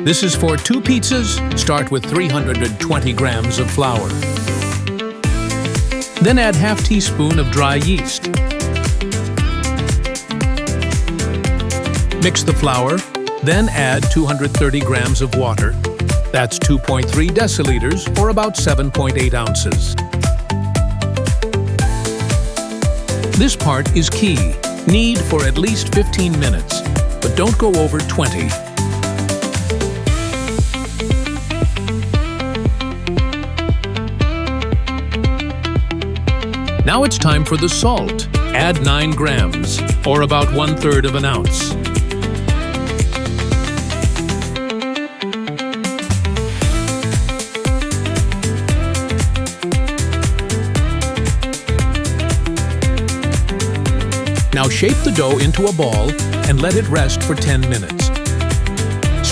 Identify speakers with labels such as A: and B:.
A: This is for 2 pizzas. Start with 320 grams of flour. Then add half teaspoon of dry yeast. Mix the flour, then add 230 grams of water. That's 2.3 deciliters, or about 7.8 ounces. This part is key. Knead for at least 15 minutes, but don't go over 20. Now it's time for the salt. Add 9 grams, or about 1/3 of an ounce. Now shape the dough into a ball and let it rest for 10 minutes.